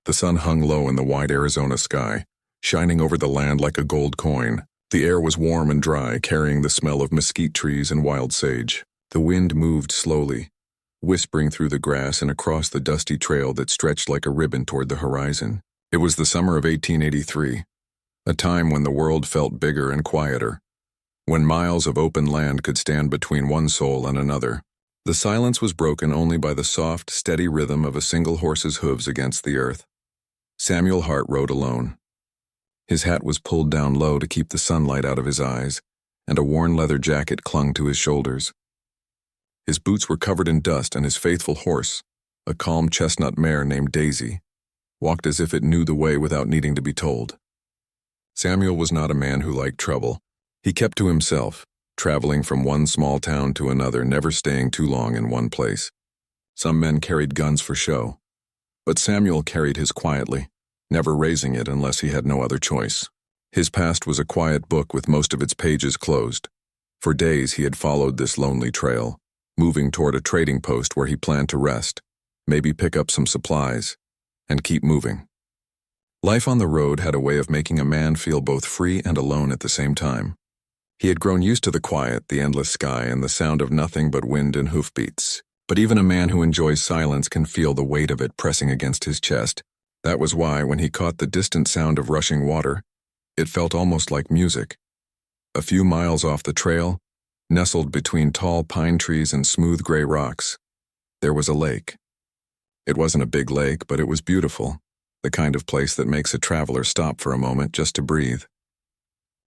The sun hung low in the wide Arizona sky, shining over the land like a gold coin. The air was warm and dry, carrying the smell of mesquite trees and wild sage. The wind moved slowly, whispering through the grass and across the dusty trail that stretched like a ribbon toward the horizon. It was the summer of 1883, a time when the world felt bigger and quieter, when miles of open land could stand between one soul and another. The silence was broken only by the soft, steady rhythm of a single horse's hooves against the earth. Samuel Hart rode alone. His hat was pulled down low to keep the sunlight out of his eyes, and a worn leather jacket clung to his shoulders. His boots were covered in dust, and his faithful horse, a calm chestnut mare named Daisy, walked as if it knew the way without needing to be told. Samuel was not a man who liked trouble. He kept to himself, traveling from one small town to another, never staying too long in one place. Some men carried guns for show, but Samuel carried his quietly, never raising it unless he had no other choice. His past was a quiet book with most of its pages closed. For days he had followed this lonely trail, moving toward a trading post where he planned to rest, maybe pick up some supplies, and keep moving. Life on the road had a way of making a man feel both free and alone at the same time. He had grown used to the quiet, the endless sky, and the sound of nothing but wind and hoofbeats. But even a man who enjoys silence can feel the weight of it pressing against his chest. That was why, when he caught the distant sound of rushing water, it felt almost like music. A few miles off the trail, nestled between tall pine trees and smooth gray rocks, there was a lake. It wasn't a big lake, but it was beautiful, the kind of place that makes a traveler stop for a moment just to breathe.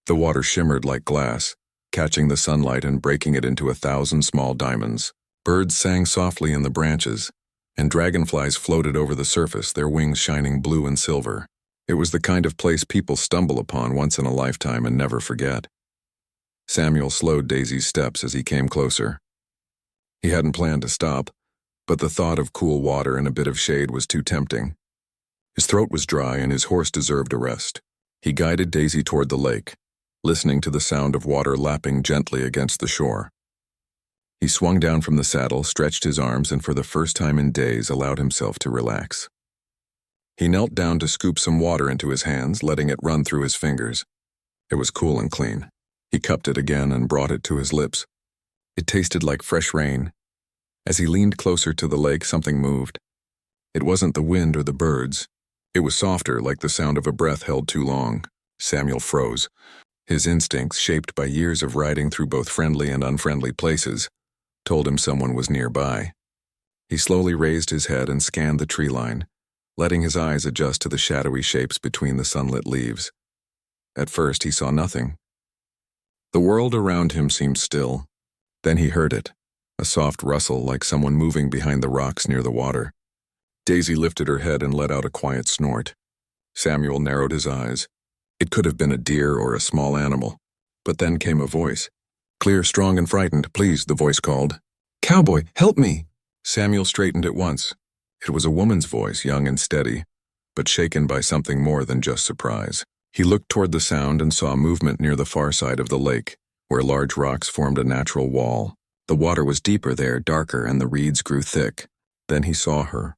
The water shimmered like glass, catching the sunlight and breaking it into 1,000 small diamonds. Birds sang softly in the branches, and dragonflies floated over the surface, their wings shining blue and silver. It was the kind of place people stumble upon once in a lifetime and never forget. Samuel slowed Daisy's steps as he came closer. He hadn't planned to stop, but the thought of cool water and a bit of shade was too tempting. His throat was dry and his horse deserved a rest. He guided Daisy toward the lake, listening to the sound of water lapping gently against the shore. He swung down from the saddle, stretched his arms, and for the first time in days allowed himself to relax. He knelt down to scoop some water into his hands, letting it run through his fingers. It was cool and clean. He cupped it again and brought it to his lips. It tasted like fresh rain. As he leaned closer to the lake, something moved. It wasn't the wind or the birds. It was softer, like the sound of a breath held too long. Samuel froze. His instincts, shaped by years of riding through both friendly and unfriendly places, told him someone was nearby. He slowly raised his head and scanned the tree line, letting his eyes adjust to the shadowy shapes between the sunlit leaves. At first, he saw nothing. The world around him seemed still. Then he heard it, a soft rustle like someone moving behind the rocks near the water. Daisy lifted her head and let out a quiet snort. Samuel narrowed his eyes. It could have been a deer or a small animal. But then came a voice. "Clear, strong, and frightened, please," the voice called. "Cowboy, help me!" Samuel straightened at once. It was a woman's voice, young and steady, but shaken by something more than just surprise. He looked toward the sound and saw movement near the far side of the lake, where large rocks formed a natural wall. The water was deeper there, darker, and the reeds grew thick. Then he saw her.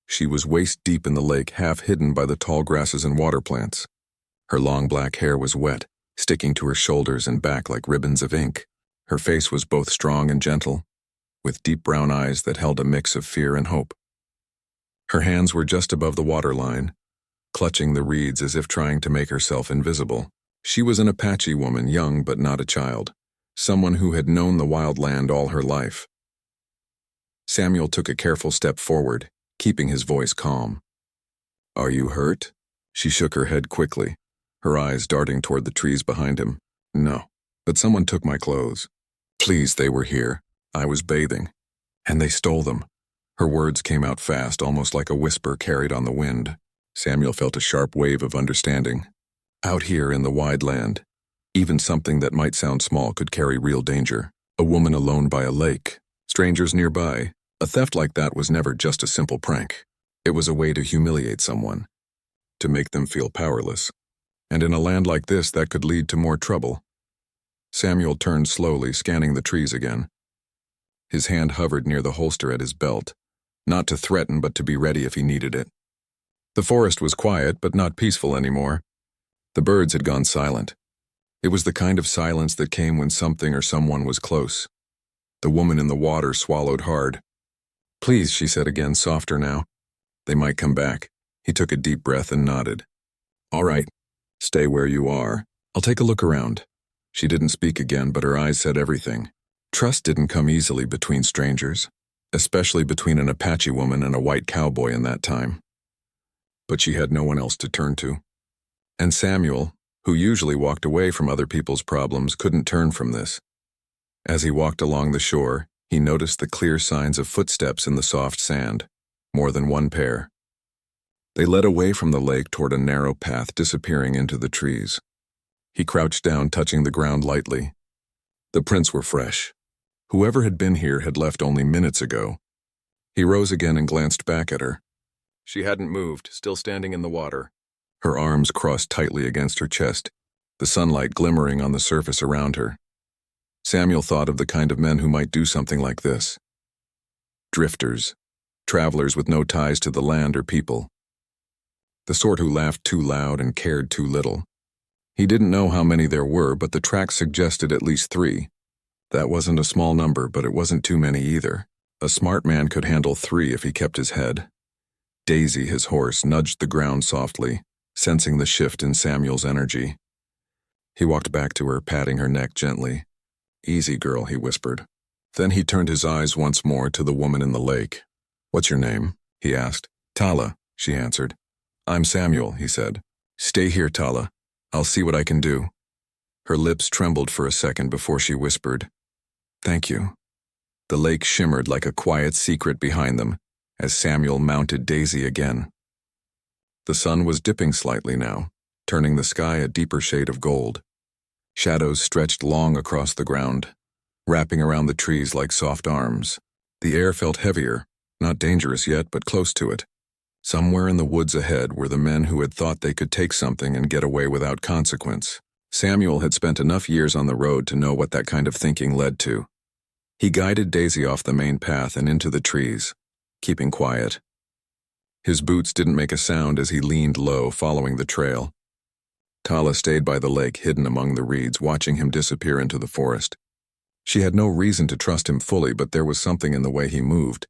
She was waist-deep in the lake, half hidden by the tall grasses and water plants. Her long black hair was wet, sticking to her shoulders and back like ribbons of ink. Her face was both strong and gentle, with deep brown eyes that held a mix of fear and hope. Her hands were just above the waterline, clutching the reeds as if trying to make herself invisible. She was an Apache woman, young but not a child, someone who had known the wild land all her life. Samuel took a careful step forward, keeping his voice calm. "Are you hurt?" She shook her head quickly, her eyes darting toward the trees behind him. "No, but someone took my clothes. Please, they were here. I was bathing. And they stole them." Her words came out fast, almost like a whisper carried on the wind. Samuel felt a sharp wave of understanding. Out here in the wide land, even something that might sound small could carry real danger. A woman alone by a lake, strangers nearby. A theft like that was never just a simple prank. It was a way to humiliate someone, to make them feel powerless. And in a land like this, that could lead to more trouble. Samuel turned slowly, scanning the trees again. His hand hovered near the holster at his belt, not to threaten but to be ready if he needed it. The forest was quiet, but not peaceful anymore. The birds had gone silent. It was the kind of silence that came when something or someone was close. The woman in the water swallowed hard. "Please," she said again, softer now. "They might come back." He took a deep breath and nodded. "All right, stay where you are. I'll take a look around." She didn't speak again, but her eyes said everything. Trust didn't come easily between strangers, especially between an Apache woman and a white cowboy in that time. But she had no one else to turn to. And Samuel, who usually walked away from other people's problems, couldn't turn from this. As he walked along the shore, he noticed the clear signs of footsteps in the soft sand, more than one pair. They led away from the lake toward a narrow path disappearing into the trees. He crouched down, touching the ground lightly. The prints were fresh. Whoever had been here had left only minutes ago. He rose again and glanced back at her. She hadn't moved, still standing in the water. Her arms crossed tightly against her chest, the sunlight glimmering on the surface around her. Samuel thought of the kind of men who might do something like this. Drifters, travelers with no ties to the land or people. The sort who laughed too loud and cared too little. He didn't know how many there were, but the tracks suggested at least 3. That wasn't a small number, but it wasn't too many either. A smart man could handle 3 if he kept his head. Daisy, his horse, nudged the ground softly, sensing the shift in Samuel's energy. He walked back to her, patting her neck gently. "Easy, girl," he whispered. Then he turned his eyes once more to the woman in the lake. "What's your name?" he asked. "Tala," she answered. "I'm Samuel," he said. "Stay here, Tala. I'll see what I can do." Her lips trembled for a second before she whispered, "Thank you." The lake shimmered like a quiet secret behind them as Samuel mounted Daisy again. The sun was dipping slightly now, turning the sky a deeper shade of gold. Shadows stretched long across the ground, wrapping around the trees like soft arms. The air felt heavier, not dangerous yet, but close to it. Somewhere in the woods ahead were the men who had thought they could take something and get away without consequence. Samuel had spent enough years on the road to know what that kind of thinking led to. He guided Daisy off the main path and into the trees, keeping quiet. His boots didn't make a sound as he leaned low, following the trail. Tala stayed by the lake, hidden among the reeds, watching him disappear into the forest. She had no reason to trust him fully, but there was something in the way he moved,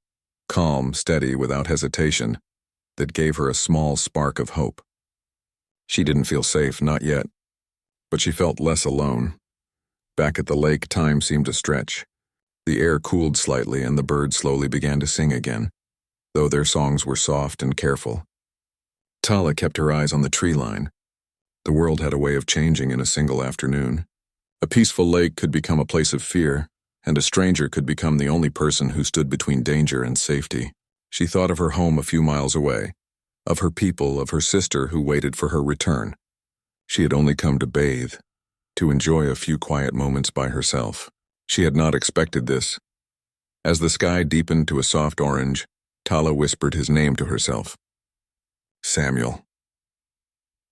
calm, steady, without hesitation, that gave her a small spark of hope. She didn't feel safe, not yet, but she felt less alone. Back at the lake, time seemed to stretch. The air cooled slightly and the birds slowly began to sing again, though their songs were soft and careful. Tala kept her eyes on the tree line. The world had a way of changing in a single afternoon. A peaceful lake could become a place of fear, and a stranger could become the only person who stood between danger and safety. She thought of her home a few miles away, of her people, of her sister who waited for her return. She had only come to bathe, to enjoy a few quiet moments by herself. She had not expected this. As the sky deepened to a soft orange, Tala whispered his name to herself. Samuel.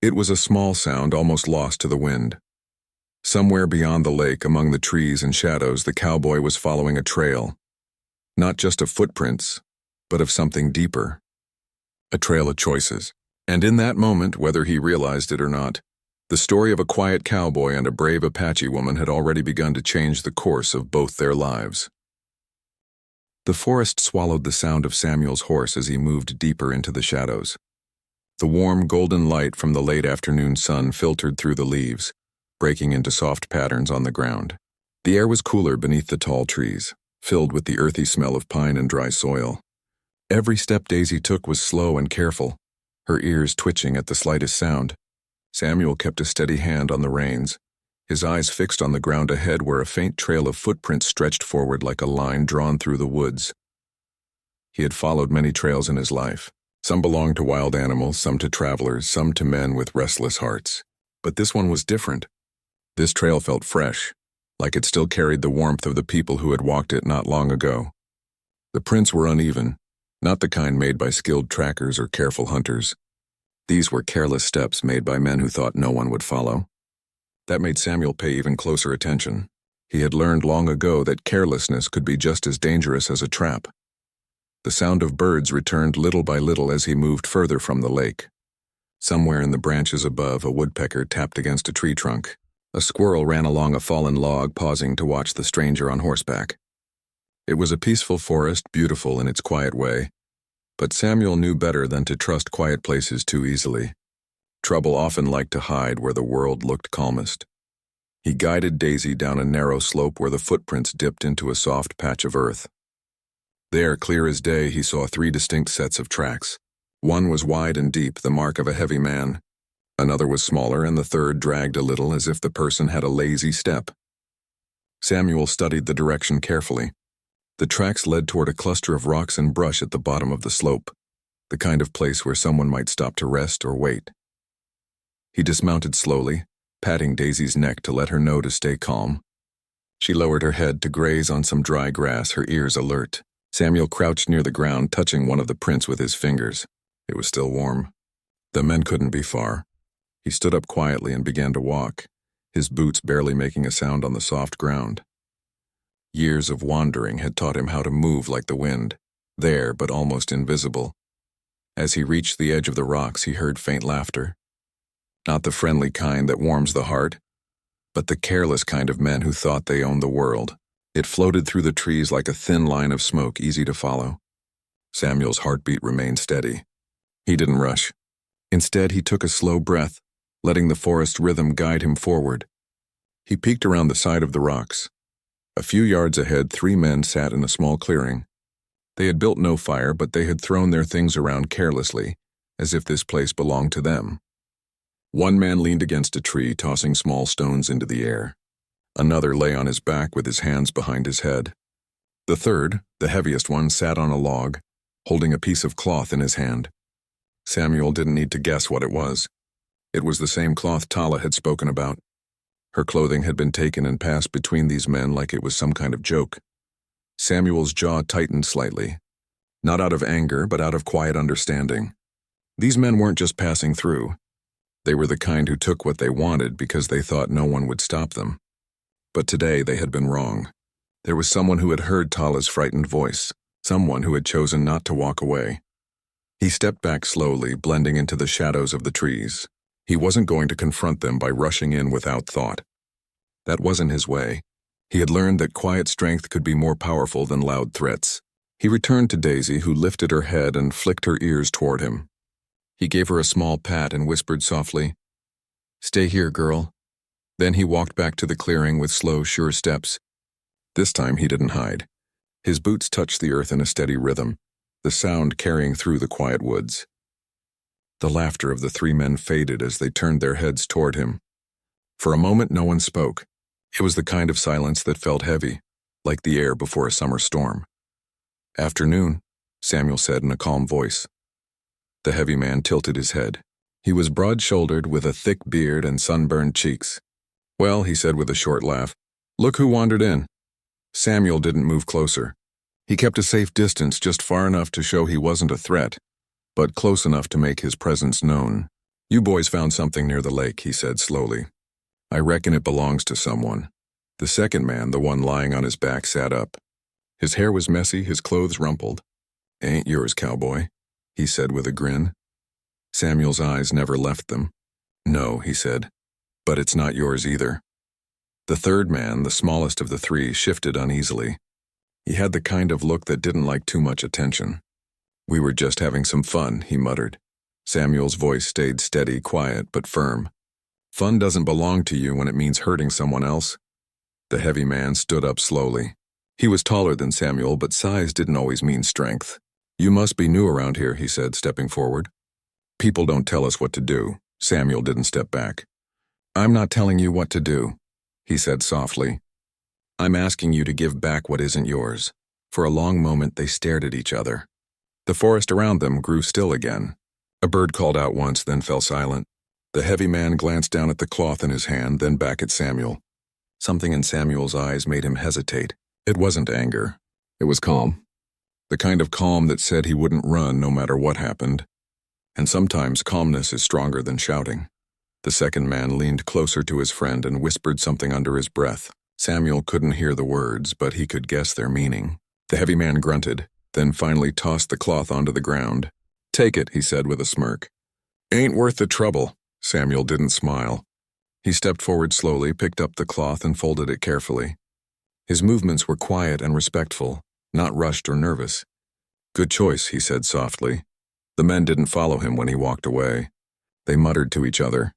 It was a small sound, almost lost to the wind. Somewhere beyond the lake, among the trees and shadows, the cowboy was following a trail. Not just of footprints, but of something deeper. A trail of choices. And in that moment, whether he realized it or not, the story of a quiet cowboy and a brave Apache woman had already begun to change the course of both their lives. The forest swallowed the sound of Samuel's horse as he moved deeper into the shadows. The warm golden light from the late afternoon sun filtered through the leaves, breaking into soft patterns on the ground. The air was cooler beneath the tall trees, filled with the earthy smell of pine and dry soil. Every step Daisy took was slow and careful, her ears twitching at the slightest sound. Samuel kept a steady hand on the reins, his eyes fixed on the ground ahead where a faint trail of footprints stretched forward like a line drawn through the woods. He had followed many trails in his life. Some belonged to wild animals, some to travelers, some to men with restless hearts. But this one was different. This trail felt fresh, like it still carried the warmth of the people who had walked it not long ago. The prints were uneven, not the kind made by skilled trackers or careful hunters. These were careless steps made by men who thought no one would follow. That made Samuel pay even closer attention. He had learned long ago that carelessness could be just as dangerous as a trap. The sound of birds returned little by little as he moved further from the lake. Somewhere in the branches above, a woodpecker tapped against a tree trunk. A squirrel ran along a fallen log, pausing to watch the stranger on horseback. It was a peaceful forest, beautiful in its quiet way, but Samuel knew better than to trust quiet places too easily. Trouble often liked to hide where the world looked calmest. He guided Daisy down a narrow slope where the footprints dipped into a soft patch of earth. There, clear as day, he saw 3 distinct sets of tracks. One was wide and deep, the mark of a heavy man. Another was smaller, and the third dragged a little, as if the person had a lazy step. Samuel studied the direction carefully. The tracks led toward a cluster of rocks and brush at the bottom of the slope, the kind of place where someone might stop to rest or wait. He dismounted slowly, patting Daisy's neck to let her know to stay calm. She lowered her head to graze on some dry grass, her ears alert. Samuel crouched near the ground, touching one of the prints with his fingers. It was still warm. The men couldn't be far. He stood up quietly and began to walk, his boots barely making a sound on the soft ground. Years of wandering had taught him how to move like the wind, there but almost invisible. As he reached the edge of the rocks, he heard faint laughter. Not the friendly kind that warms the heart, but the careless kind of men who thought they owned the world. It floated through the trees like a thin line of smoke, easy to follow. Samuel's heartbeat remained steady. He didn't rush. Instead, he took a slow breath, letting the forest rhythm guide him forward. He peeked around the side of the rocks. A few yards ahead, 3 men sat in a small clearing. They had built no fire, but they had thrown their things around carelessly, as if this place belonged to them. One man leaned against a tree, tossing small stones into the air. Another lay on his back with his hands behind his head. The third, the heaviest one, sat on a log, holding a piece of cloth in his hand. Samuel didn't need to guess what it was. It was the same cloth Tala had spoken about. Her clothing had been taken and passed between these men like it was some kind of joke. Samuel's jaw tightened slightly, not out of anger, but out of quiet understanding. These men weren't just passing through. They were the kind who took what they wanted because they thought no one would stop them. But today they had been wrong. There was someone who had heard Tala's frightened voice, someone who had chosen not to walk away. He stepped back slowly, blending into the shadows of the trees. He wasn't going to confront them by rushing in without thought. That wasn't his way. He had learned that quiet strength could be more powerful than loud threats. He returned to Daisy, who lifted her head and flicked her ears toward him. He gave her a small pat and whispered softly, "Stay here, girl." Then he walked back to the clearing with slow, sure steps. This time he didn't hide. His boots touched the earth in a steady rhythm, the sound carrying through the quiet woods. The laughter of the 3 men faded as they turned their heads toward him. For a moment no one spoke. It was the kind of silence that felt heavy, like the air before a summer storm. "Afternoon," Samuel said in a calm voice. The heavy man tilted his head. He was broad-shouldered with a thick beard and sunburned cheeks. "Well," he said with a short laugh, "look who wandered in." Samuel didn't move closer. He kept a safe distance, just far enough to show he wasn't a threat, but close enough to make his presence known. "You boys found something near the lake," he said slowly. "I reckon it belongs to someone." The second man, the one lying on his back, sat up. His hair was messy, his clothes rumpled. "Ain't yours, Cowboy," he said with a grin. Samuel's eyes never left them. "No," he said, "but it's not yours either." The third man, the smallest of the 3, shifted uneasily. He had the kind of look that didn't like too much attention. "We were just having some fun," he muttered. Samuel's voice stayed steady, quiet, but firm. "Fun doesn't belong to you when it means hurting someone else." The heavy man stood up slowly. He was taller than Samuel, but size didn't always mean strength. "You must be new around here," he said, stepping forward. "People don't tell us what to do." Samuel didn't step back. "I'm not telling you what to do," he said softly. "I'm asking you to give back what isn't yours." For a long moment they stared at each other. The forest around them grew still again. A bird called out once, then fell silent. The heavy man glanced down at the cloth in his hand, then back at Samuel. Something in Samuel's eyes made him hesitate. It wasn't anger. It was calm. The kind of calm that said he wouldn't run no matter what happened. And sometimes calmness is stronger than shouting. The second man leaned closer to his friend and whispered something under his breath. Samuel couldn't hear the words, but he could guess their meaning. The heavy man grunted. then finally tossed the cloth onto the ground. "Take it," he said with a smirk. "Ain't worth the trouble." Samuel didn't smile. He stepped forward slowly, picked up the cloth, and folded it carefully. His movements were quiet and respectful, not rushed or nervous. "Good choice," he said softly. The men didn't follow him when he walked away. They muttered to each other,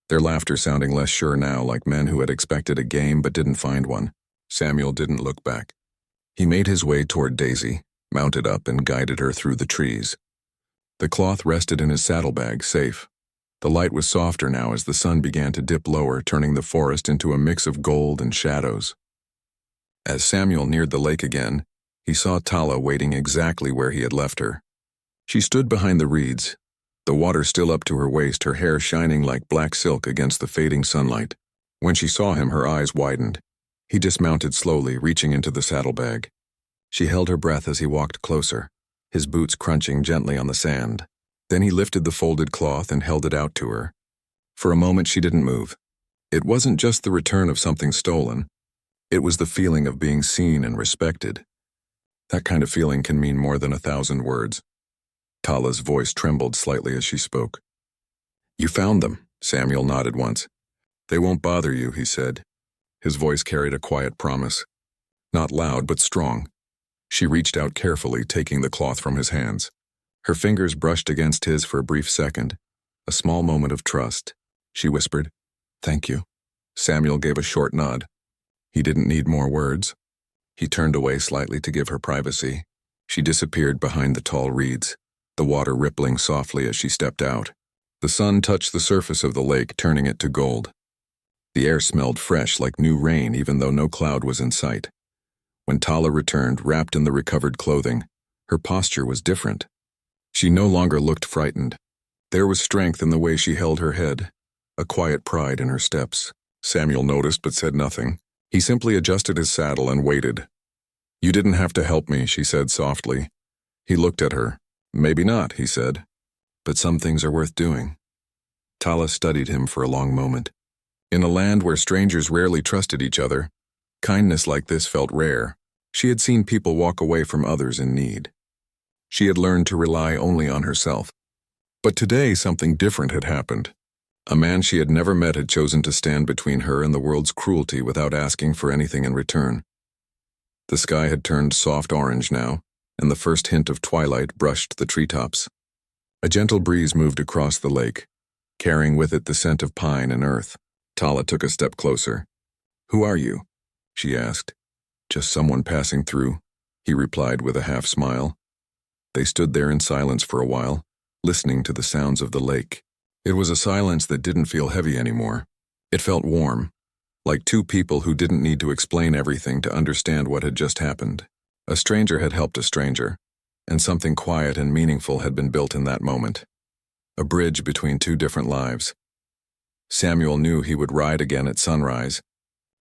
their laughter sounding less sure now, like men who had expected a game but didn't find one. Samuel didn't look back. He made his way toward Daisy, mounted up, and guided her through the trees. The cloth rested in his saddlebag, safe. The light was softer now as the sun began to dip lower, turning the forest into a mix of gold and shadows. As Samuel neared the lake again, he saw Tala waiting exactly where he had left her. She stood behind the reeds, the water still up to her waist, her hair shining like black silk against the fading sunlight. When she saw him, her eyes widened. He dismounted slowly, reaching into the saddlebag. She held her breath as he walked closer, his boots crunching gently on the sand. Then he lifted the folded cloth and held it out to her. For a moment she didn't move. It wasn't just the return of something stolen. It was the feeling of being seen and respected. That kind of feeling can mean more than 1,000 words. Tala's voice trembled slightly as she spoke. "You found them," Samuel nodded once. "They won't bother you," he said. His voice carried a quiet promise. Not loud, but strong. She reached out carefully, taking the cloth from his hands. Her fingers brushed against his for a brief second, a small moment of trust. She whispered, "Thank you." Samuel gave a short nod. He didn't need more words. He turned away slightly to give her privacy. She disappeared behind the tall reeds, the water rippling softly as she stepped out. The sun touched the surface of the lake, turning it to gold. The air smelled fresh, like new rain, even though no cloud was in sight. When Tala returned, wrapped in the recovered clothing, her posture was different. She no longer looked frightened. There was strength in the way she held her head, a quiet pride in her steps. Samuel noticed but said nothing. He simply adjusted his saddle and waited. "You didn't have to help me," she said softly. He looked at her. "Maybe not," he said. "But some things are worth doing." Tala studied him for a long moment. In a land where strangers rarely trusted each other, kindness like this felt rare. She had seen people walk away from others in need. She had learned to rely only on herself. But today something different had happened. A man she had never met had chosen to stand between her and the world's cruelty without asking for anything in return. The sky had turned soft orange now, and the first hint of twilight brushed the treetops. A gentle breeze moved across the lake, carrying with it the scent of pine and earth. Tala took a step closer. "Who are you?" she asked. "Just someone passing through," he replied with a half smile. They stood there in silence for a while, listening to the sounds of the lake. It was a silence that didn't feel heavy anymore. It felt warm, like two people who didn't need to explain everything to understand what had just happened. A stranger had helped a stranger, and something quiet and meaningful had been built in that moment. A bridge between two different lives. Samuel knew he would ride again at sunrise,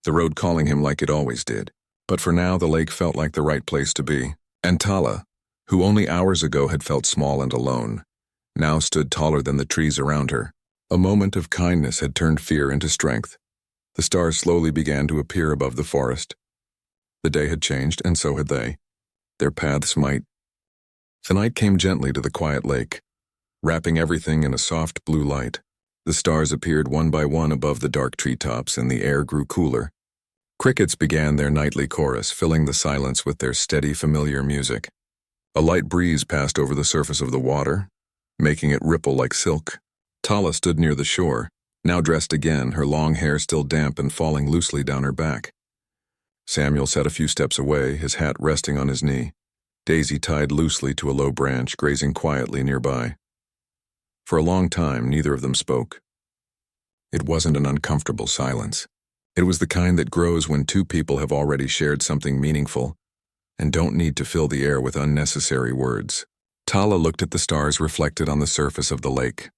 the road calling him like it always did. But for now the lake felt like the right place to be. And Tala, who only hours ago had felt small and alone, now stood taller than the trees around her. A moment of kindness had turned fear into strength. The stars slowly began to appear above the forest. The day had changed, and so had they. Their paths might. The night came gently to the quiet lake, wrapping everything in a soft blue light. The stars appeared one by one above the dark treetops, and the air grew cooler. Crickets began their nightly chorus, filling the silence with their steady, familiar music. A light breeze passed over the surface of the water, making it ripple like silk. Tala stood near the shore, now dressed again, her long hair still damp and falling loosely down her back. Samuel sat a few steps away, his hat resting on his knee, Daisy tied loosely to a low branch, grazing quietly nearby. For a long time, neither of them spoke. It wasn't an uncomfortable silence. It was the kind that grows when two people have already shared something meaningful and don't need to fill the air with unnecessary words. Tala looked at the stars reflected on the surface of the lake.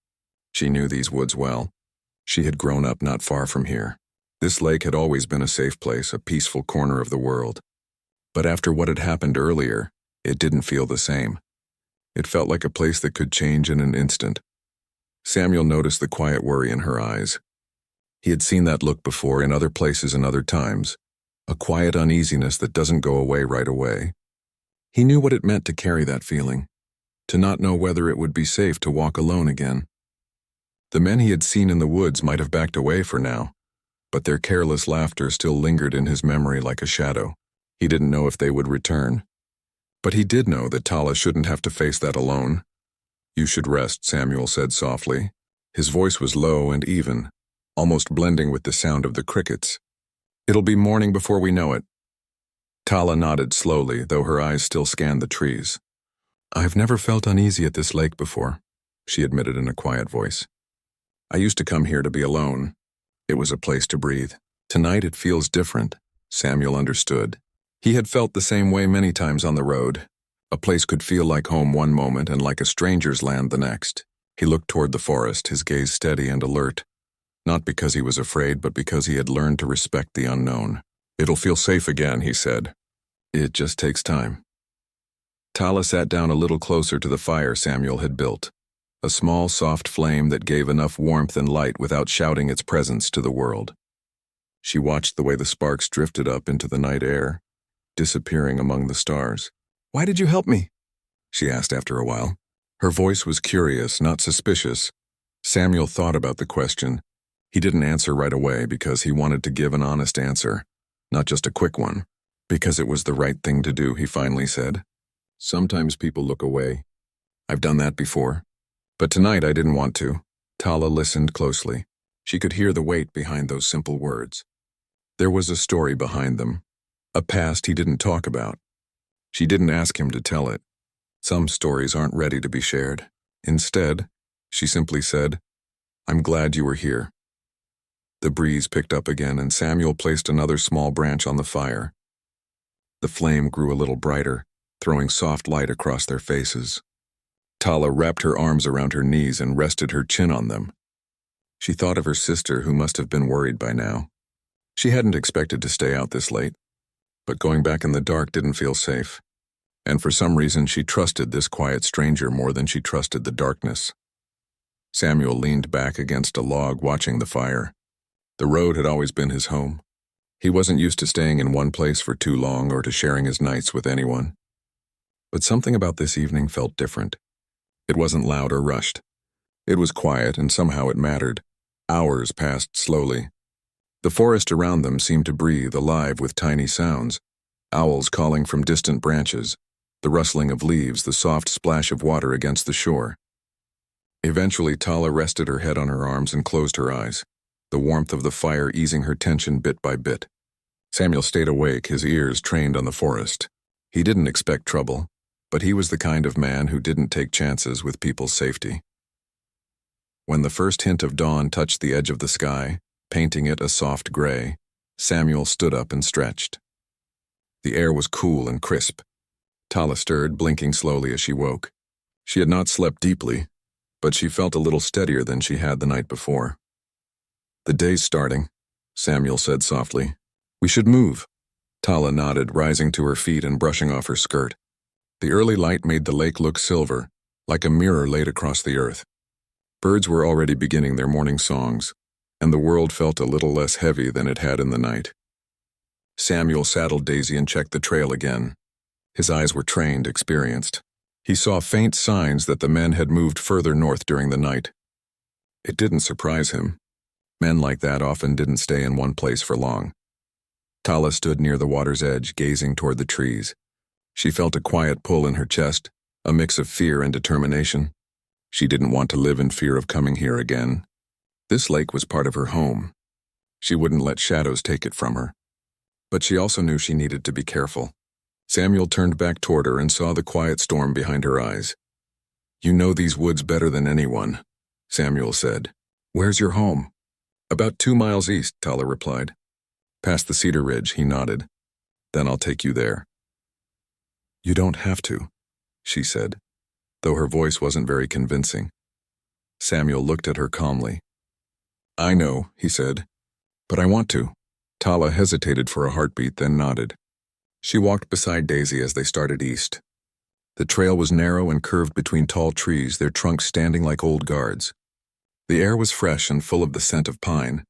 She knew these woods well. She had grown up not far from here. This lake had always been a safe place, a peaceful corner of the world. But after what had happened earlier, it didn't feel the same. It felt like a place that could change in an instant. Samuel noticed the quiet worry in her eyes. He had seen that look before in other places and other times, a quiet uneasiness that doesn't go away right away. He knew what it meant to carry that feeling, to not know whether it would be safe to walk alone again. The men he had seen in the woods might have backed away for now, but their careless laughter still lingered in his memory like a shadow. He didn't know if they would return. But he did know that Tala shouldn't have to face that alone. "You should rest," Samuel said softly. His voice was low and even, almost blending with the sound of the crickets. "It'll be morning before we know it." Tala nodded slowly, though her eyes still scanned the trees. "I've never felt uneasy at this lake before," she admitted in a quiet voice. "I used to come here to be alone. It was a place to breathe. Tonight it feels different." Samuel understood. He had felt the same way many times on the road. A place could feel like home one moment and like a stranger's land the next. He looked toward the forest, his gaze steady and alert. Not because he was afraid, but because he had learned to respect the unknown. "It'll feel safe again," he said. "It just takes time." Tala sat down a little closer to the fire Samuel had built. A small, soft flame that gave enough warmth and light without shouting its presence to the world. She watched the way the sparks drifted up into the night air, disappearing among the stars. "Why did you help me?" she asked after a while. Her voice was curious, not suspicious. Samuel thought about the question. He didn't answer right away because he wanted to give an honest answer, not just a quick one. "Because it was the right thing to do," he finally said. "Sometimes people look away. I've done that before. But tonight I didn't want to." Tala listened closely. She could hear the weight behind those simple words. There was a story behind them, a past he didn't talk about. She didn't ask him to tell it. Some stories aren't ready to be shared. Instead, she simply said, "I'm glad you were here." The breeze picked up again, and Samuel placed another small branch on the fire. The flame grew a little brighter, throwing soft light across their faces. Tala wrapped her arms around her knees and rested her chin on them. She thought of her sister, who must have been worried by now. She hadn't expected to stay out this late, but going back in the dark didn't feel safe. And for some reason, she trusted this quiet stranger more than she trusted the darkness. Samuel leaned back against a log, watching the fire. The road had always been his home. He wasn't used to staying in one place for too long or to sharing his nights with anyone. But something about this evening felt different. It wasn't loud or rushed. It was quiet, and somehow it mattered. Hours passed slowly. The forest around them seemed to breathe, alive with tiny sounds. Owls calling from distant branches, the rustling of leaves, the soft splash of water against the shore. Eventually, Tala rested her head on her arms and closed her eyes, the warmth of the fire easing her tension bit by bit. Samuel stayed awake, his ears trained on the forest. He didn't expect trouble, but he was the kind of man who didn't take chances with people's safety. When the first hint of dawn touched the edge of the sky, painting it a soft gray, Samuel stood up and stretched. The air was cool and crisp. Tala stirred, blinking slowly as she woke. She had not slept deeply, but she felt a little steadier than she had the night before. "The day's starting," Samuel said softly. "We should move." Tala nodded, rising to her feet and brushing off her skirt. The early light made the lake look silver, like a mirror laid across the earth. Birds were already beginning their morning songs, and the world felt a little less heavy than it had in the night. Samuel saddled Daisy and checked the trail again. His eyes were trained, experienced. He saw faint signs that the men had moved further north during the night. It didn't surprise him. Men like that often didn't stay in one place for long. Tala stood near the water's edge, gazing toward the trees. She felt a quiet pull in her chest, a mix of fear and determination. She didn't want to live in fear of coming here again. This lake was part of her home. She wouldn't let shadows take it from her. But she also knew she needed to be careful. Samuel turned back toward her and saw the quiet storm behind her eyes. "You know these woods better than anyone," Samuel said. "Where's your home?" "About 2 miles east," Tala replied. "Past the cedar ridge," he nodded. "Then I'll take you there." "You don't have to," she said, though her voice wasn't very convincing. Samuel looked at her calmly. "I know," he said, "but I want to." Tala hesitated for a heartbeat, then nodded. She walked beside Daisy as they started east. The trail was narrow and curved between tall trees, their trunks standing like old guards. The air was fresh and full of the scent of pine.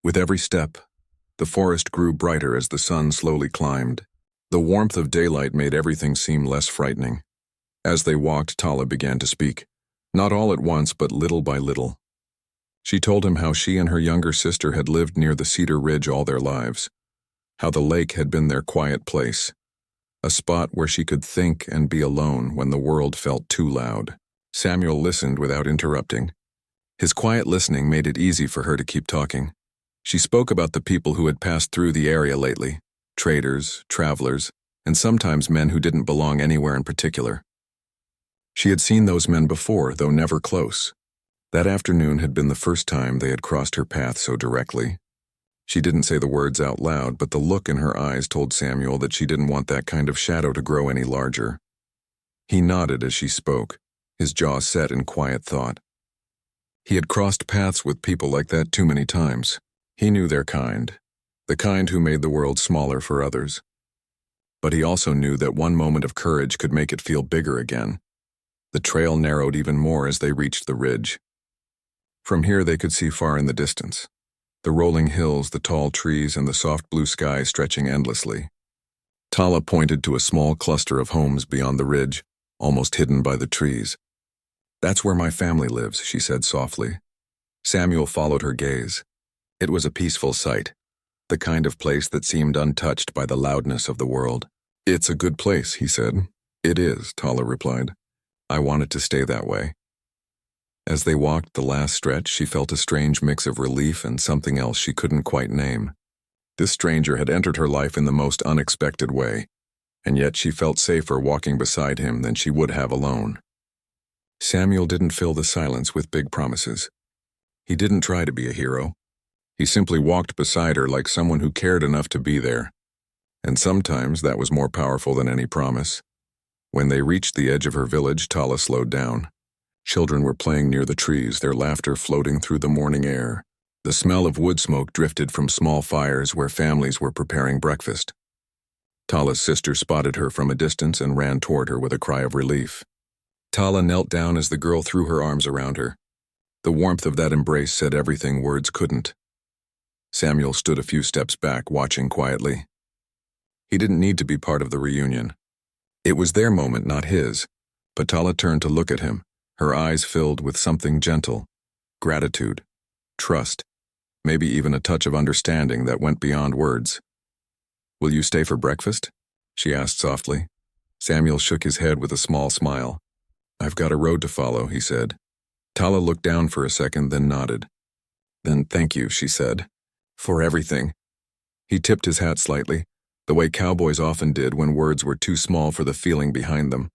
With every step, the forest grew brighter as the sun slowly climbed. The warmth of daylight made everything seem less frightening. As they walked, Tala began to speak, not all at once, but little by little. She told him how she and her younger sister had lived near the Cedar Ridge all their lives, how the lake had been their quiet place, a spot where she could think and be alone when the world felt too loud. Samuel listened without interrupting. His quiet listening made it easy for her to keep talking. She spoke about the people who had passed through the area lately, traders, travelers, and sometimes men who didn't belong anywhere in particular. She had seen those men before, though never close. That afternoon had been the first time they had crossed her path so directly. She didn't say the words out loud, but the look in her eyes told Samuel that she didn't want that kind of shadow to grow any larger. He nodded as she spoke, his jaw set in quiet thought. He had crossed paths with people like that too many times. He knew their kind, the kind who made the world smaller for others. But he also knew that one moment of courage could make it feel bigger again. The trail narrowed even more as they reached the ridge. From here they could see far in the distance, the rolling hills, the tall trees, and the soft blue sky stretching endlessly. Tala pointed to a small cluster of homes beyond the ridge, almost hidden by the trees. "That's where my family lives," she said softly. Samuel followed her gaze. It was a peaceful sight, the kind of place that seemed untouched by the loudness of the world. "It's a good place," he said. "It is," Tala replied. "I want it to stay that way." As they walked the last stretch, she felt a strange mix of relief and something else she couldn't quite name. This stranger had entered her life in the most unexpected way, and yet she felt safer walking beside him than she would have alone. Samuel didn't fill the silence with big promises. He didn't try to be a hero. He simply walked beside her like someone who cared enough to be there. And sometimes that was more powerful than any promise. When they reached the edge of her village, Tala slowed down. Children were playing near the trees, their laughter floating through the morning air. The smell of wood smoke drifted from small fires where families were preparing breakfast. Tala's sister spotted her from a distance and ran toward her with a cry of relief. Tala knelt down as the girl threw her arms around her. The warmth of that embrace said everything words couldn't. Samuel stood a few steps back, watching quietly. He didn't need to be part of the reunion. It was their moment, not his. But Tala turned to look at him, her eyes filled with something gentle, gratitude, trust, maybe even a touch of understanding that went beyond words. "Will you stay for breakfast?" she asked softly. Samuel shook his head with a small smile. "I've got a road to follow," he said. Tala looked down for a second, then nodded. "Then thank you," she said, "for everything." He tipped his hat slightly, the way cowboys often did when words were too small for the feeling behind them.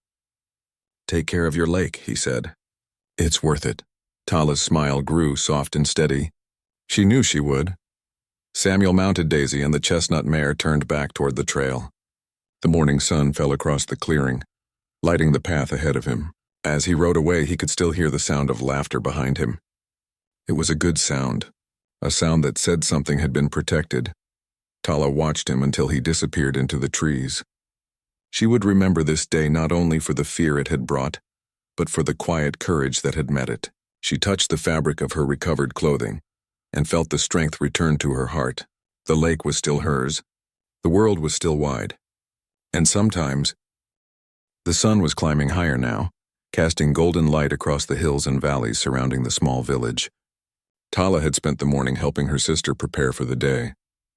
"Take care of your lake," he said. "It's worth it." Tala's smile grew soft and steady. She knew she would. Samuel mounted Daisy, and the chestnut mare turned back toward the trail. The morning sun fell across the clearing, lighting the path ahead of him. As he rode away, he could still hear the sound of laughter behind him. It was a good sound, a sound that said something had been protected. Tala watched him until he disappeared into the trees. She would remember this day not only for the fear it had brought, but for the quiet courage that had met it. She touched the fabric of her recovered clothing and felt the strength return to her heart. The lake was still hers. The world was still wide. And sometimes, the sun was climbing higher now, casting golden light across the hills and valleys surrounding the small village. Tala had spent the morning helping her sister prepare for the day,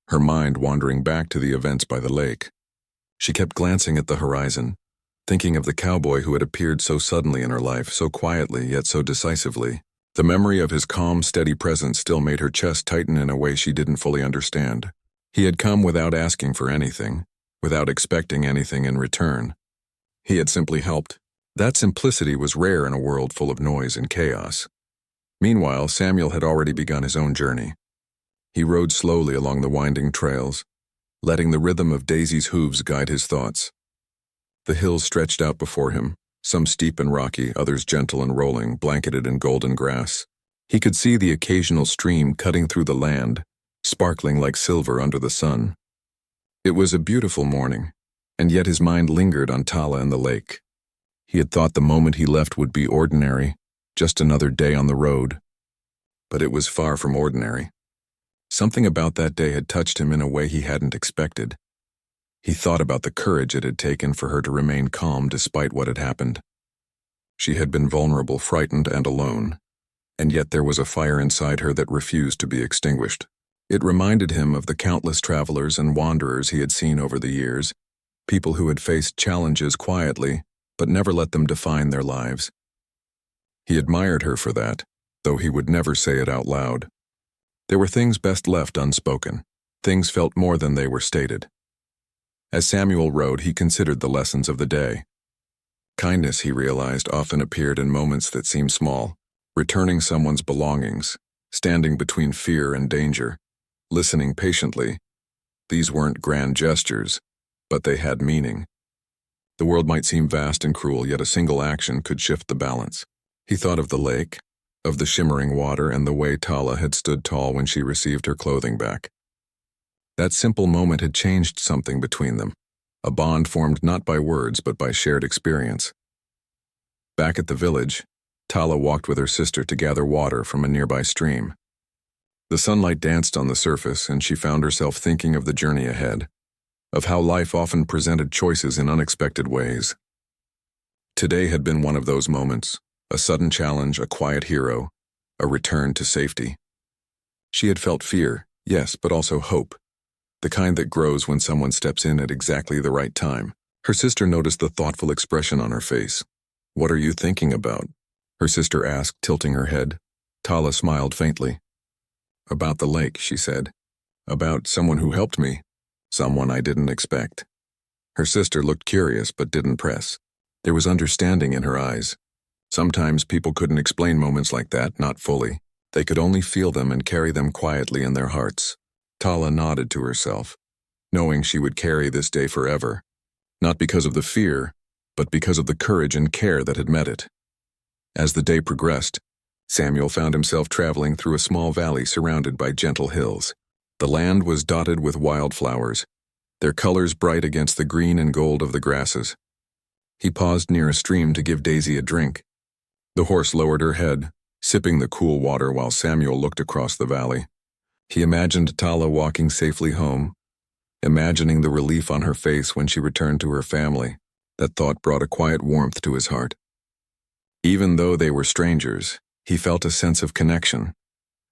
her mind wandering back to the events by the lake. She kept glancing at the horizon, thinking of the cowboy who had appeared so suddenly in her life, so quietly yet so decisively. The memory of his calm, steady presence still made her chest tighten in a way she didn't fully understand. He had come without asking for anything, without expecting anything in return. He had simply helped. That simplicity was rare in a world full of noise and chaos. Meanwhile, Samuel had already begun his own journey. He rode slowly along the winding trails, letting the rhythm of Daisy's hooves guide his thoughts. The hills stretched out before him, some steep and rocky, others gentle and rolling, blanketed in golden grass. He could see the occasional stream cutting through the land, sparkling like silver under the sun. It was a beautiful morning, and yet his mind lingered on Tala and the lake. He had thought the moment he left would be ordinary, just another day on the road. But it was far from ordinary. Something about that day had touched him in a way he hadn't expected. He thought about the courage it had taken for her to remain calm despite what had happened. She had been vulnerable, frightened, and alone, and yet there was a fire inside her that refused to be extinguished. It reminded him of the countless travelers and wanderers he had seen over the years, people who had faced challenges quietly, but never let them define their lives. He admired her for that, though he would never say it out loud. There were things best left unspoken, things felt more than they were stated. As Samuel rode, he considered the lessons of the day. Kindness, he realized, often appeared in moments that seemed small, returning someone's belongings, standing between fear and danger, listening patiently. These weren't grand gestures, but they had meaning. The world might seem vast and cruel, yet a single action could shift the balance. He thought of the lake, of the shimmering water, and the way Tala had stood tall when she received her clothing back. That simple moment had changed something between them, a bond formed not by words but by shared experience. Back at the village, Tala walked with her sister to gather water from a nearby stream. The sunlight danced on the surface, and she found herself thinking of the journey ahead, of how life often presented choices in unexpected ways. Today had been one of those moments, a sudden challenge, a quiet hero, a return to safety. She had felt fear, yes, but also hope, the kind that grows when someone steps in at exactly the right time. Her sister noticed the thoughtful expression on her face. "What are you thinking about?" her sister asked, tilting her head. Tala smiled faintly. "About the lake," she said. "About someone who helped me. Someone I didn't expect." Her sister looked curious but didn't press. There was understanding in her eyes. Sometimes people couldn't explain moments like that, not fully. They could only feel them and carry them quietly in their hearts. Tala nodded to herself, knowing she would carry this day forever, not because of the fear, but because of the courage and care that had met it. As the day progressed, Samuel found himself traveling through a small valley surrounded by gentle hills. The land was dotted with wildflowers, their colors bright against the green and gold of the grasses. He paused near a stream to give Daisy a drink. The horse lowered her head, sipping the cool water while Samuel looked across the valley. He imagined Tala walking safely home, imagining the relief on her face when she returned to her family. That thought brought a quiet warmth to his heart. Even though they were strangers, he felt a sense of connection,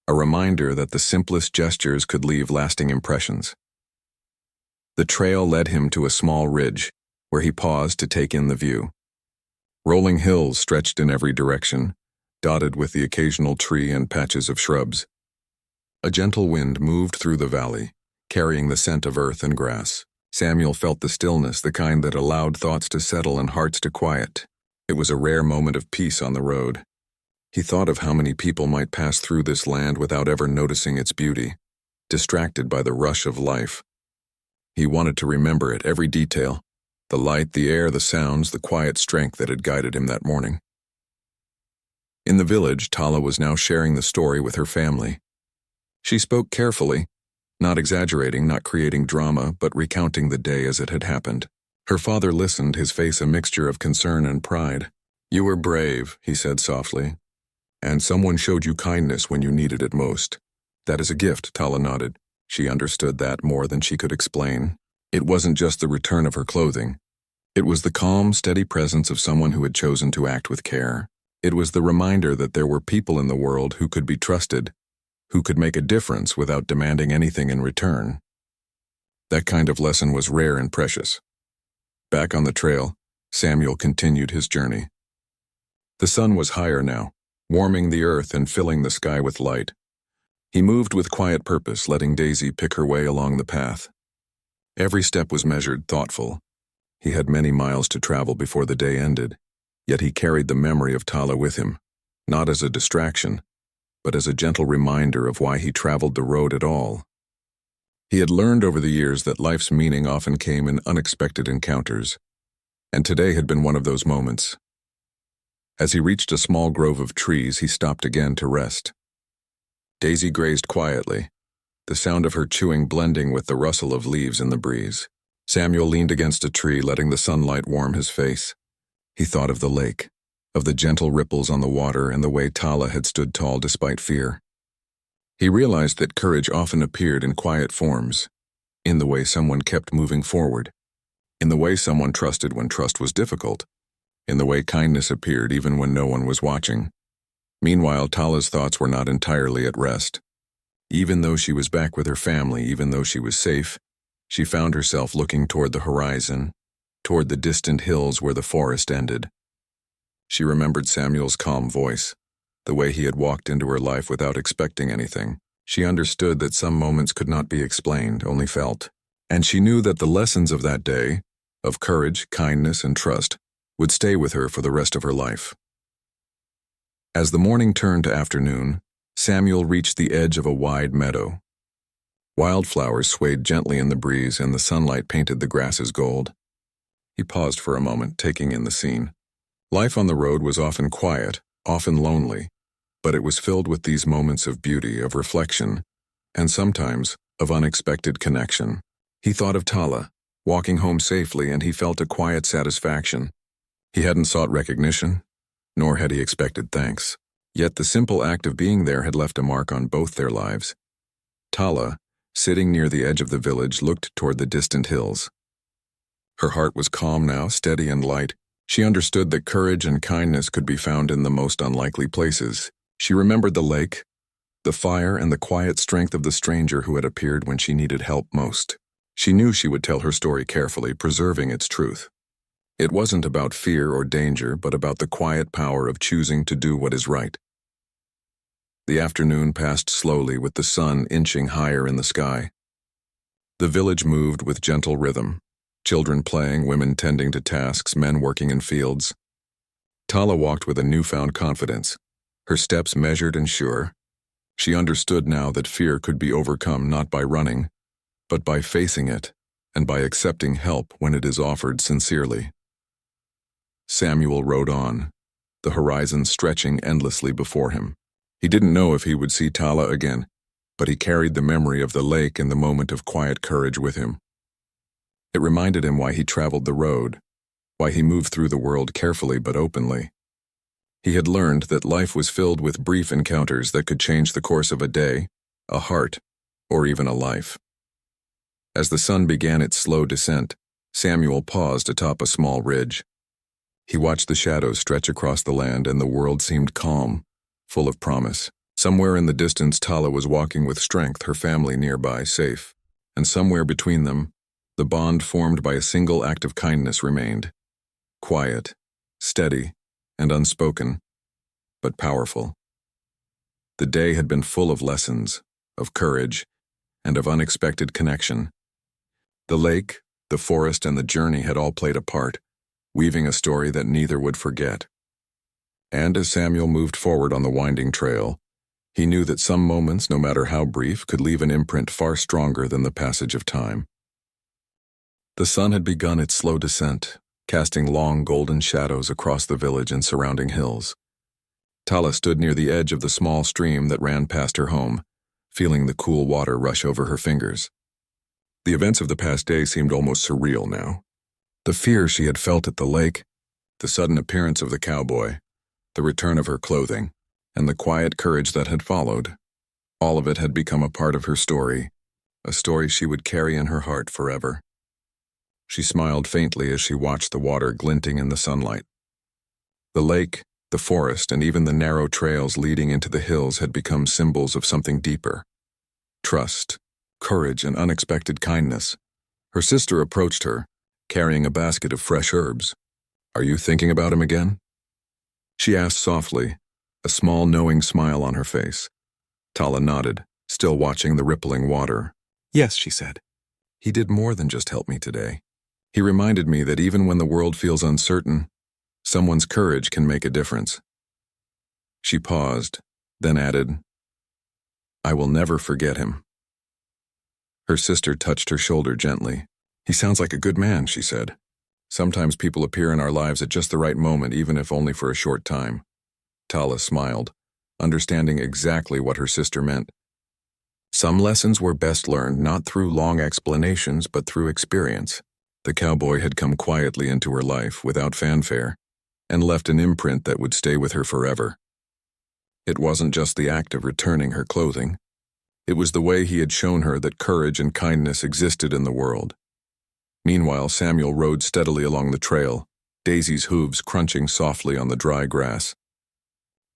a reminder that the simplest gestures could leave lasting impressions. The trail led him to a small ridge, where he paused to take in the view. Rolling hills stretched in every direction, dotted with the occasional tree and patches of shrubs. A gentle wind moved through the valley, carrying the scent of earth and grass. Samuel felt the stillness, the kind that allowed thoughts to settle and hearts to quiet. It was a rare moment of peace on the road. He thought of how many people might pass through this land without ever noticing its beauty, distracted by the rush of life. He wanted to remember it, every detail, the light, the air, the sounds, the quiet strength that had guided him that morning. In the village, Tala was now sharing the story with her family. She spoke carefully, not exaggerating, not creating drama, but recounting the day as it had happened. Her father listened, his face a mixture of concern and pride. "You were brave," he said softly, "and someone showed you kindness when you needed it most." "That is a gift," Tala nodded. She understood that more than she could explain. It wasn't just the return of her clothing. It was the calm, steady presence of someone who had chosen to act with care. It was the reminder that there were people in the world who could be trusted, who could make a difference without demanding anything in return. That kind of lesson was rare and precious. Back on the trail, Samuel continued his journey. The sun was higher now, warming the earth and filling the sky with light. He moved with quiet purpose, letting Daisy pick her way along the path. Every step was measured, thoughtful. He had many miles to travel before the day ended, yet he carried the memory of Tala with him, not as a distraction, but as a gentle reminder of why he traveled the road at all. He had learned over the years that life's meaning often came in unexpected encounters, and today had been one of those moments. As he reached a small grove of trees, he stopped again to rest. Daisy grazed quietly, the sound of her chewing blending with the rustle of leaves in the breeze. Samuel leaned against a tree, letting the sunlight warm his face. He thought of the lake, of the gentle ripples on the water and the way Tala had stood tall despite fear. He realized that courage often appeared in quiet forms, in the way someone kept moving forward, in the way someone trusted when trust was difficult, in the way kindness appeared even when no one was watching. Meanwhile, Tala's thoughts were not entirely at rest. Even though she was back with her family, even though she was safe, she found herself looking toward the horizon, toward the distant hills where the forest ended. She remembered Samuel's calm voice, the way he had walked into her life without expecting anything. She understood that some moments could not be explained, only felt. And she knew that the lessons of that day, of courage, kindness, and trust, would stay with her for the rest of her life. As the morning turned to afternoon, Samuel reached the edge of a wide meadow. Wildflowers swayed gently in the breeze and the sunlight painted the grasses gold. He paused for a moment, taking in the scene. Life on the road was often quiet, often lonely, but it was filled with these moments of beauty, of reflection, and sometimes of unexpected connection. He thought of Tala, walking home safely, and he felt a quiet satisfaction. He hadn't sought recognition, nor had he expected thanks. Yet the simple act of being there had left a mark on both their lives. Tala, sitting near the edge of the village, looked toward the distant hills. Her heart was calm now, steady and light. She understood that courage and kindness could be found in the most unlikely places. She remembered the lake, the fire, and the quiet strength of the stranger who had appeared when she needed help most. She knew she would tell her story carefully, preserving its truth. It wasn't about fear or danger, but about the quiet power of choosing to do what is right. The afternoon passed slowly, with the sun inching higher in the sky. The village moved with gentle rhythm. Children playing, women tending to tasks, men working in fields. Tala walked with a newfound confidence, her steps measured and sure. She understood now that fear could be overcome not by running, but by facing it, and by accepting help when it is offered sincerely. Samuel rode on, the horizon stretching endlessly before him. He didn't know if he would see Tala again, but he carried the memory of the lake and the moment of quiet courage with him. It reminded him why he traveled the road, why he moved through the world carefully but openly. He had learned that life was filled with brief encounters that could change the course of a day, a heart, or even a life. As the sun began its slow descent, Samuel paused atop a small ridge. He watched the shadows stretch across the land, and the world seemed calm, full of promise. Somewhere in the distance, Tala was walking with strength, her family nearby, safe. And somewhere between them, the bond formed by a single act of kindness remained. Quiet, steady, and unspoken, but powerful. The day had been full of lessons, of courage, and of unexpected connection. The lake, the forest, and the journey had all played a part, weaving a story that neither would forget. And as Samuel moved forward on the winding trail, he knew that some moments, no matter how brief, could leave an imprint far stronger than the passage of time. The sun had begun its slow descent, casting long golden shadows across the village and surrounding hills. Tala stood near the edge of the small stream that ran past her home, feeling the cool water rush over her fingers. The events of the past day seemed almost surreal now. The fear she had felt at the lake, the sudden appearance of the cowboy, the return of her clothing, and the quiet courage that had followed. All of it had become a part of her story, a story she would carry in her heart forever. She smiled faintly as she watched the water glinting in the sunlight. The lake, the forest, and even the narrow trails leading into the hills had become symbols of something deeper. Trust, courage, and unexpected kindness. Her sister approached her, carrying a basket of fresh herbs. "Are you thinking about him again?" She asked softly, a small knowing smile on her face. Tala nodded, still watching the rippling water. "Yes," she said. "He did more than just help me today. He reminded me that even when the world feels uncertain, someone's courage can make a difference." She paused, then added, "I will never forget him." Her sister touched her shoulder gently. "He sounds like a good man," she said. "Sometimes people appear in our lives at just the right moment, even if only for a short time." Tala smiled, understanding exactly what her sister meant. Some lessons were best learned not through long explanations, but through experience. The cowboy had come quietly into her life, without fanfare, and left an imprint that would stay with her forever. It wasn't just the act of returning her clothing. It was the way he had shown her that courage and kindness existed in the world. Meanwhile, Samuel rode steadily along the trail, Daisy's hooves crunching softly on the dry grass.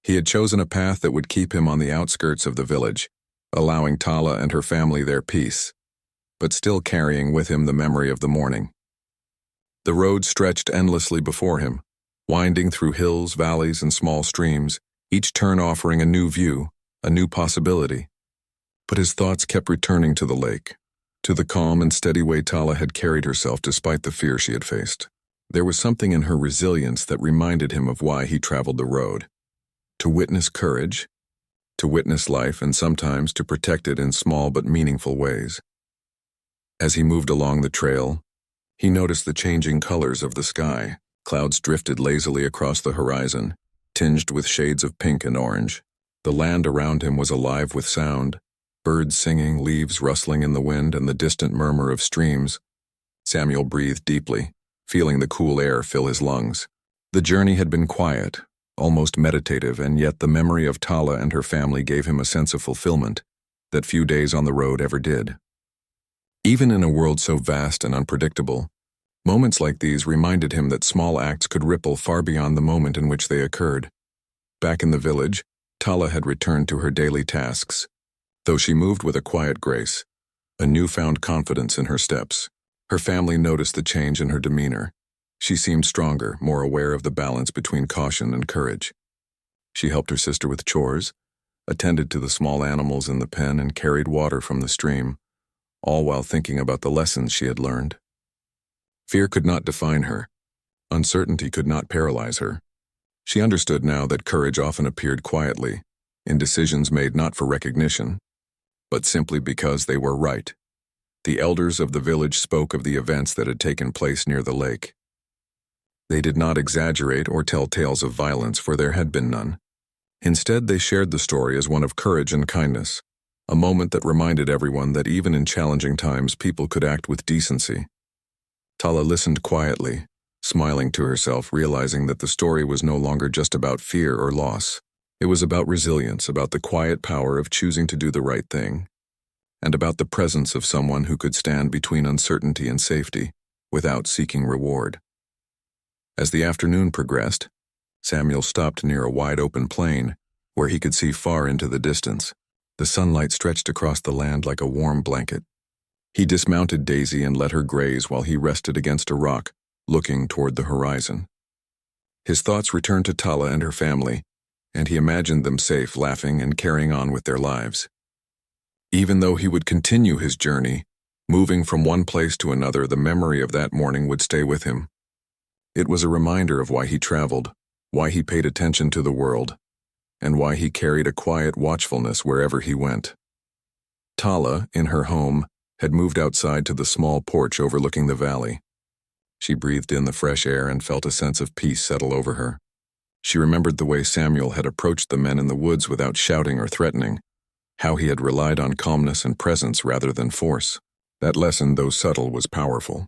He had chosen a path that would keep him on the outskirts of the village, allowing Tala and her family their peace, but still carrying with him the memory of the morning. The road stretched endlessly before him, winding through hills, valleys, and small streams, each turn offering a new view, a new possibility. But his thoughts kept returning to the lake, to the calm and steady way Tala had carried herself despite the fear she had faced. There was something in her resilience that reminded him of why he traveled the road. To witness courage, to witness life, and sometimes to protect it in small but meaningful ways. As he moved along the trail, he noticed the changing colors of the sky. Clouds drifted lazily across the horizon, tinged with shades of pink and orange. The land around him was alive with sound, birds singing, leaves rustling in the wind, and the distant murmur of streams. Samuel breathed deeply, feeling the cool air fill his lungs. The journey had been quiet, almost meditative, and yet the memory of Tala and her family gave him a sense of fulfillment that few days on the road ever did. Even in a world so vast and unpredictable, moments like these reminded him that small acts could ripple far beyond the moment in which they occurred. Back in the village, Tala had returned to her daily tasks, though she moved with a quiet grace, a newfound confidence in her steps. Her family noticed the change in her demeanor. She seemed stronger, more aware of the balance between caution and courage. She helped her sister with chores, attended to the small animals in the pen, and carried water from the stream, all while thinking about the lessons she had learned. Fear could not define her. Uncertainty could not paralyze her. She understood now that courage often appeared quietly, in decisions made not for recognition, but simply because they were right. The elders of the village spoke of the events that had taken place near the lake. They did not exaggerate or tell tales of violence, for there had been none. Instead, they shared the story as one of courage and kindness, a moment that reminded everyone that even in challenging times, people could act with decency. Tala listened quietly, smiling to herself, realizing that the story was no longer just about fear or loss. It was about resilience, about the quiet power of choosing to do the right thing, and about the presence of someone who could stand between uncertainty and safety without seeking reward. As the afternoon progressed, Samuel stopped near a wide-open plain where he could see far into the distance. The sunlight stretched across the land like a warm blanket. He dismounted Daisy and let her graze while he rested against a rock, looking toward the horizon. His thoughts returned to Tala and her family, and he imagined them safe, laughing and carrying on with their lives. Even though he would continue his journey, moving from one place to another, the memory of that morning would stay with him. It was a reminder of why he traveled, why he paid attention to the world, and why he carried a quiet watchfulness wherever he went. Tala, in her home, had moved outside to the small porch overlooking the valley. She breathed in the fresh air and felt a sense of peace settle over her. She remembered the way Samuel had approached the men in the woods without shouting or threatening, how he had relied on calmness and presence rather than force. That lesson, though subtle, was powerful.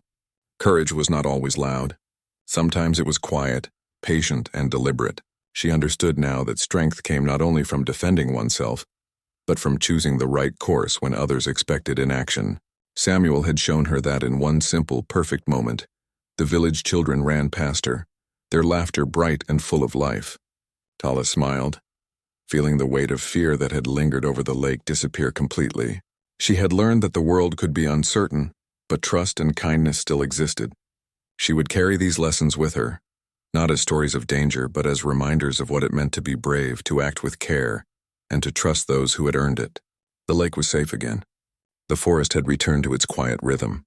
Courage was not always loud. Sometimes it was quiet, patient, and deliberate. She understood now that strength came not only from defending oneself, but from choosing the right course when others expected inaction. Samuel had shown her that in one simple, perfect moment. The village children ran past her, their laughter bright and full of life. Tala smiled, feeling the weight of fear that had lingered over the lake disappear completely. She had learned that the world could be uncertain, but trust and kindness still existed. She would carry these lessons with her, not as stories of danger, but as reminders of what it meant to be brave, to act with care, and to trust those who had earned it. The lake was safe again. The forest had returned to its quiet rhythm.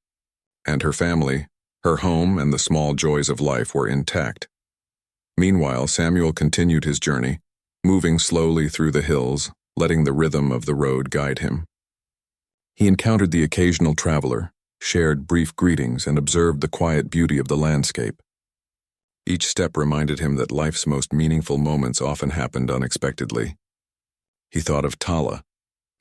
And her family, her home, and the small joys of life were intact. Meanwhile, Samuel continued his journey, moving slowly through the hills, letting the rhythm of the road guide him. He encountered the occasional traveler, shared brief greetings, and observed the quiet beauty of the landscape. Each step reminded him that life's most meaningful moments often happened unexpectedly. He thought of Tala,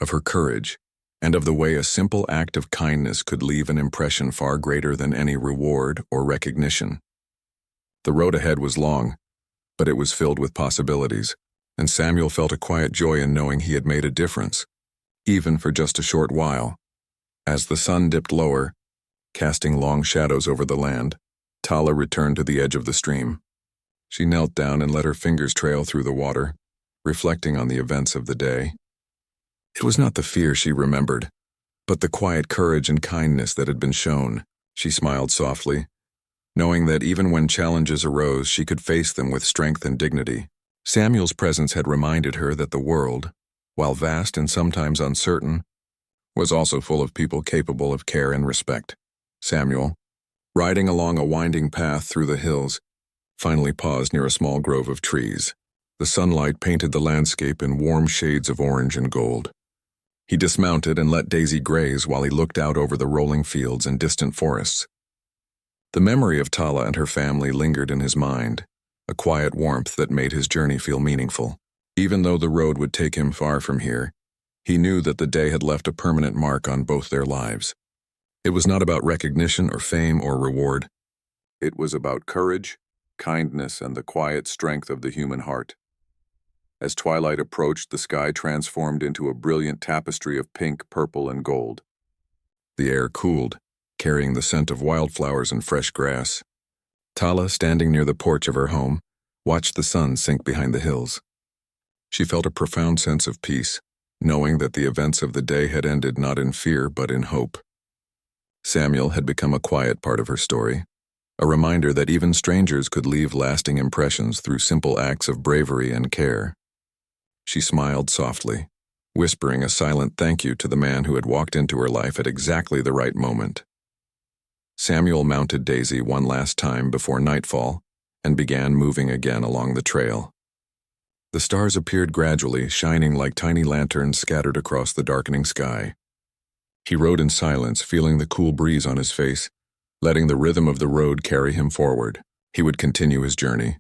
of her courage, and of the way a simple act of kindness could leave an impression far greater than any reward or recognition. The road ahead was long, but it was filled with possibilities, and Samuel felt a quiet joy in knowing he had made a difference, even for just a short while. As the sun dipped lower, casting long shadows over the land. Tala returned to the edge of the stream. She knelt down and let her fingers trail through the water, reflecting on the events of the day. It was not the fear she remembered, but the quiet courage and kindness that had been shown. She smiled softly, knowing that even when challenges arose, she could face them with strength and dignity. Samuel's presence had reminded her that the world, while vast and sometimes uncertain, was also full of people capable of care and respect. Samuel, riding along a winding path through the hills, finally paused near a small grove of trees. The sunlight painted the landscape in warm shades of orange and gold. He dismounted and let Daisy graze while he looked out over the rolling fields and distant forests. The memory of Tala and her family lingered in his mind, a quiet warmth that made his journey feel meaningful. Even though the road would take him far from here, he knew that the day had left a permanent mark on both their lives. It was not about recognition or fame or reward. It was about courage, kindness, and the quiet strength of the human heart. As twilight approached, the sky transformed into a brilliant tapestry of pink, purple, and gold. The air cooled, carrying the scent of wildflowers and fresh grass. Tala, standing near the porch of her home, watched the sun sink behind the hills. She felt a profound sense of peace, knowing that the events of the day had ended not in fear but in hope. Samuel had become a quiet part of her story, a reminder that even strangers could leave lasting impressions through simple acts of bravery and care. She smiled softly, whispering a silent thank you to the man who had walked into her life at exactly the right moment. Samuel mounted Daisy one last time before nightfall and began moving again along the trail. The stars appeared gradually, shining like tiny lanterns scattered across the darkening sky. He rode in silence, feeling the cool breeze on his face, letting the rhythm of the road carry him forward. He would continue his journey,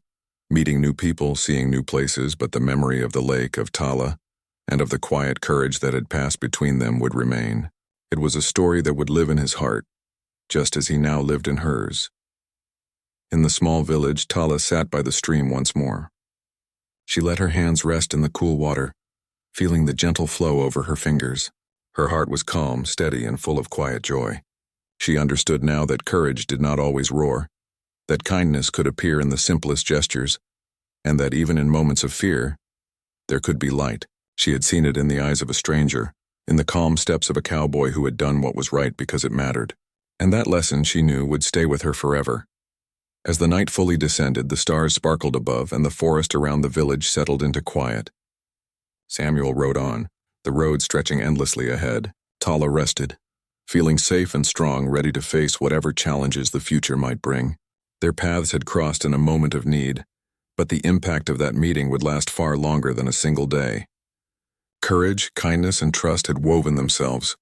meeting new people, seeing new places, but the memory of the lake, of Tala, and of the quiet courage that had passed between them would remain. It was a story that would live in his heart, just as he now lived in hers. In the small village, Tala sat by the stream once more. She let her hands rest in the cool water, feeling the gentle flow over her fingers. Her heart was calm, steady, and full of quiet joy. She understood now that courage did not always roar, that kindness could appear in the simplest gestures, and that even in moments of fear, there could be light. She had seen it in the eyes of a stranger, in the calm steps of a cowboy who had done what was right because it mattered. And that lesson, she knew, would stay with her forever. As the night fully descended, the stars sparkled above, and the forest around the village settled into quiet. Samuel rode on, the road stretching endlessly ahead. Tala rested, feeling safe and strong, ready to face whatever challenges the future might bring. Their paths had crossed in a moment of need, but the impact of that meeting would last far longer than a single day. Courage, kindness, and trust had woven themselves,